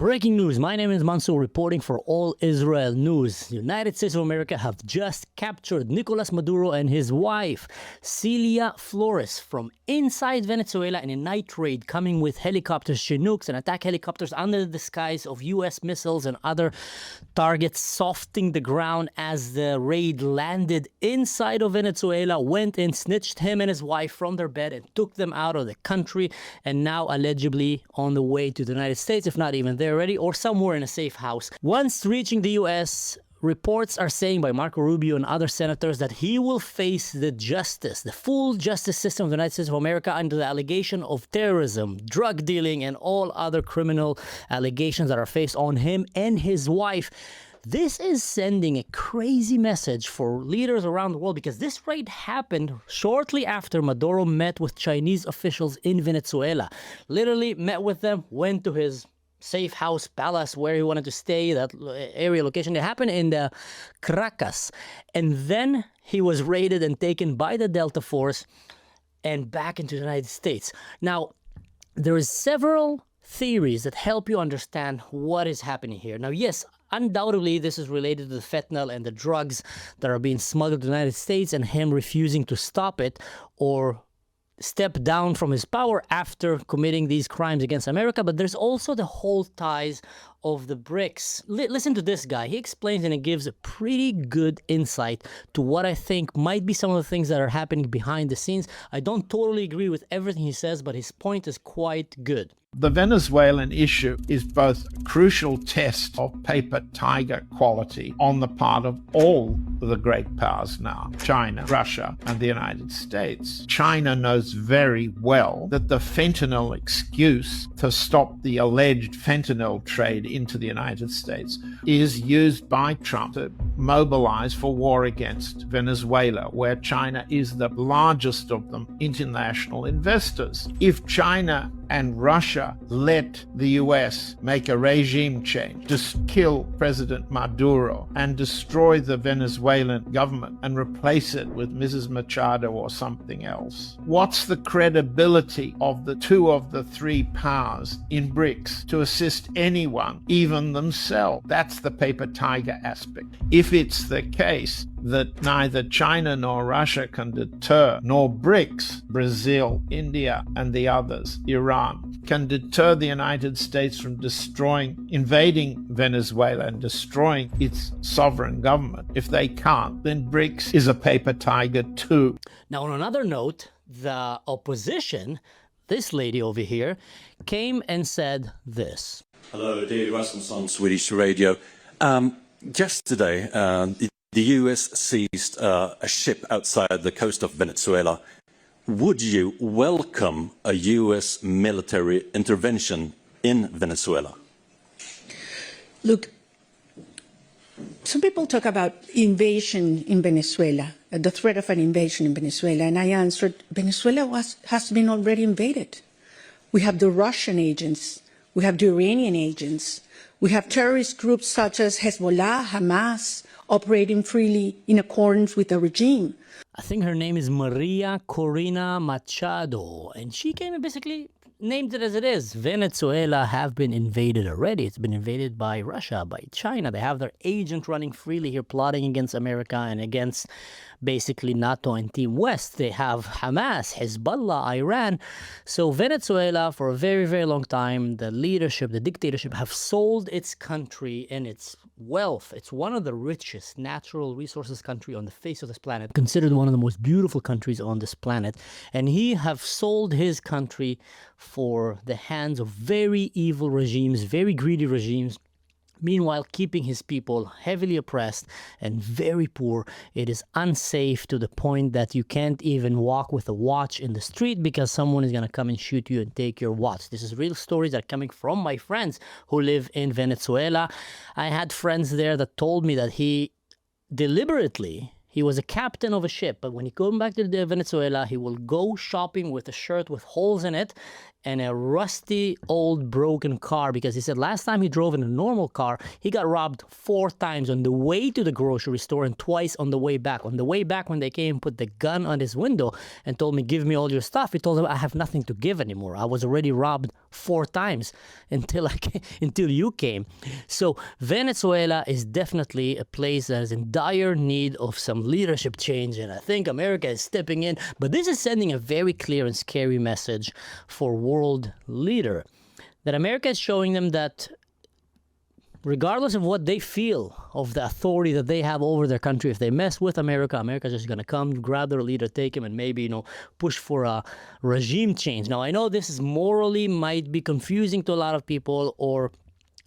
Breaking news. My name is Mansour, reporting for All Israel News. The United States of America have just captured Nicolás Maduro and his wife, Celia Flores, from inside Venezuela in a night raid, coming with helicopters, Chinooks, and attack helicopters under the disguise of U.S. missiles and other targets, softening the ground as the raid landed inside of Venezuela, went in, snitched him and his wife from their bed, and took them out of the country, and now allegedly on the way to the United States, if not even there already, or somewhere in a safe house. Once reaching the U.S., reports are saying by Marco Rubio and other senators that he will face the full justice system of the United States of America under the allegation of terrorism, drug dealing, and all other criminal allegations that are faced on him and his wife. This is sending a crazy message for leaders around the world, because this raid happened shortly after Maduro met with Chinese officials in Venezuela. Literally met with them, went to his safe house, palace, where he wanted to stay, that area location. It happened in the Caracas. And then he was raided and taken by the Delta Force and back into the United States. Now, there is several theories that help you understand what is happening here. Now, yes, undoubtedly, this is related to the fentanyl and the drugs that are being smuggled to the United States and him refusing to stop it or step down from his power after committing these crimes against America. But there's also the whole ties of the BRICS. Listen to this guy. He explains and it gives a pretty good insight to what I think might be some of the things that are happening behind the scenes. I don't totally agree with everything he says, but his point is quite good. The Venezuelan issue is both a crucial test of paper tiger quality on the part of all the great powers now, China, Russia, and the United States. China knows very well that the fentanyl excuse to stop the alleged fentanyl trade into the United States is used by Trump to mobilize for war against Venezuela, where China is the largest of them international investors. If China and Russia let the US make a regime change, just kill President Maduro and destroy the Venezuelan government and replace it with Mrs. Machado or something else, what's the credibility of the two of the three powers in BRICS to assist anyone, even themselves? That's the paper tiger aspect. If it's the case that neither China nor Russia can deter, nor BRICS, Brazil, India, and the others, Iran, can deter the United States from invading Venezuela and destroying its sovereign government. If they can't, then BRICS is a paper tiger too. Now, on another note, the opposition, this lady over here, came and said this. Hello, David Rasmus on Swedish radio. Yesterday, the US seized a ship outside the coast of Venezuela. Would you welcome a US military intervention in Venezuela? Look, some people talk about invasion in Venezuela, the threat of an invasion in Venezuela, and I answered, Venezuela has been already invaded. We have the Russian agents, we have the Iranian agents, we have terrorist groups such as Hezbollah, Hamas, operating freely in accordance with the regime. I think her name is Maria Corina Machado, and she came and basically named it as it is. Venezuela have been invaded already. It's been invaded by Russia, by China. They have their agent running freely here, plotting against America and against basically NATO and Team West. They have Hamas, Hezbollah, Iran. So Venezuela, for a very, very long time, the leadership, the dictatorship, have sold its country and its wealth. It's one of the richest natural resources country on the face of this planet, considered one of the most beautiful countries on this planet. And he have sold his country for the hands of very evil regimes, very greedy regimes, meanwhile keeping his people heavily oppressed and very poor. It is unsafe to the point that you can't even walk with a watch in the street because someone is going to come and shoot you and take your watch. This is real stories that are coming from my friends who live in Venezuela. I had friends there that told me that he was a captain of a ship, but when he comes back to Venezuela, he will go shopping with a shirt with holes in it and a rusty old broken car, because he said last time he drove in a normal car, he got robbed 4 times on the way to the grocery store and twice on the way back. On the way back, when they came, put the gun on his window and told me, give me all your stuff. He told him, I have nothing to give anymore. I was already robbed 4 times until you came. So Venezuela is definitely a place that is in dire need of some leadership change, and I think America is stepping in. But this is sending a very clear and scary message for world leader, that America is showing them that regardless of what they feel of the authority that they have over their country, if they mess with America, America's just going to come, grab their leader, take him, and maybe, push for a regime change. Now, I know this is morally might be confusing to a lot of people, or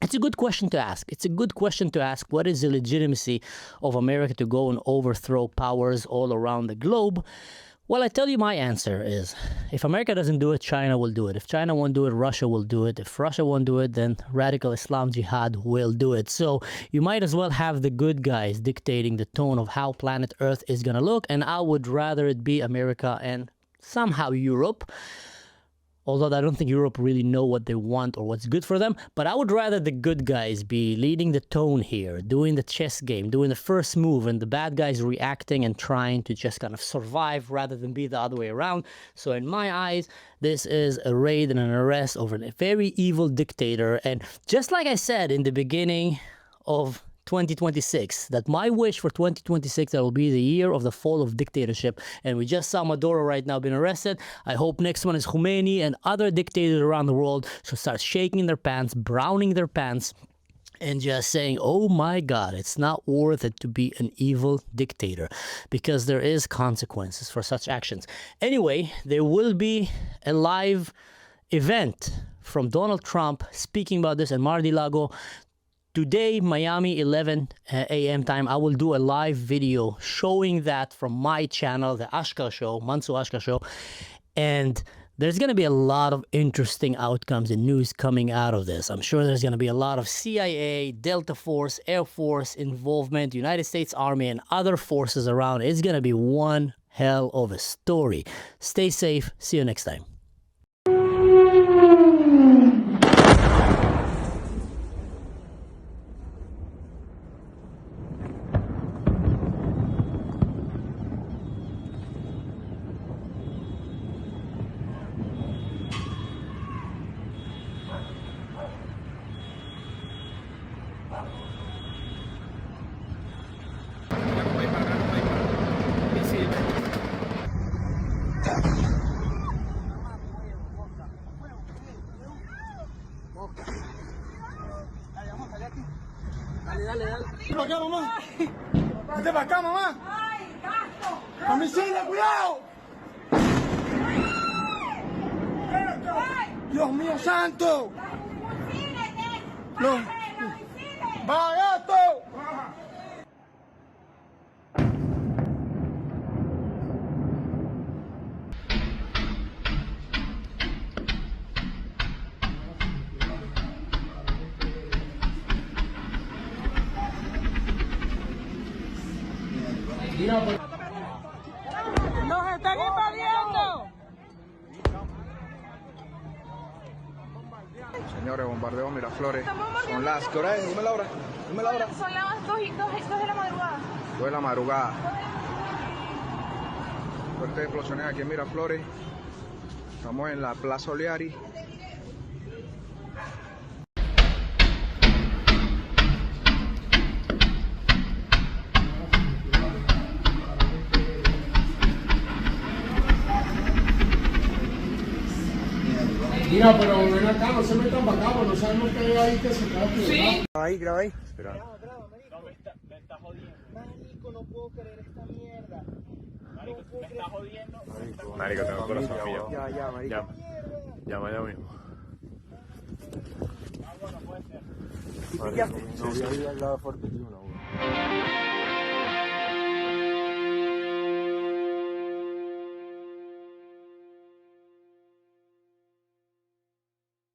it's a good question to ask. It's a good question to ask. What is the legitimacy of America to go and overthrow powers all around the globe? Well, I tell you, my answer is, if America doesn't do it, China will do it. If China won't do it, Russia will do it. If Russia won't do it, then radical Islam jihad will do it. So you might as well have the good guys dictating the tone of how planet Earth is going to look. And I would rather it be America and somehow Europe. Although I don't think Europe really know what they want or what's good for them. But I would rather the good guys be leading the tone here, doing the chess game, doing the first move, and the bad guys reacting and trying to just kind of survive rather than be the other way around. So in my eyes, this is a raid and an arrest over a very evil dictator. And just like I said in the beginning of 2026, that my wish for 2026, that will be the year of the fall of dictatorship. And we just saw Maduro right now being arrested. I hope next one is Khomeini, and other dictators around the world should start shaking their pants, browning their pants, and just saying, oh my God, it's not worth it to be an evil dictator, because there is consequences for such actions. Anyway, there will be a live event from Donald Trump speaking about this in Mar-a-Lago. Today, Miami, 11 a.m. time, I will do a live video showing that from my channel, the Ashkar Show, Mansour Ashkar Show. And there's going to be a lot of interesting outcomes and news coming out of this. I'm sure there's going to be a lot of CIA, Delta Force, Air Force involvement, United States Army, and other forces around. It's going to be one hell of a story. Stay safe. See you next time. Vete para acá, mamá. Vete para acá, mamá. ¡Ay, gato! ¡Homicida, cuidado! ¡Dios mío santo! ¡No! ¡Va, gato! ¡Nos están invadiendo! Señores, bombardeo Miraflores. Son las... ¿Qué hora es? Dime la hora. Dime la hora. Son las 2 de la madrugada. 2 de la madrugada. Fuertes explosiones aquí en Miraflores. Estamos en la Plaza Oleari. Mira, pero ven acá, no se metan para acá, no sabemos que hay ahí que se queda aquí. Sí. Graba ahí. Espera. Me está jodiendo. Marico, no puedo creer esta mierda. Marico, me está jodiendo. Marico, tengo el corazón mío. Ya, marico. Llama ya mismo. Agua no puede ser. ¿Y pillaste? No, voy a ir al lado fuerte, tío,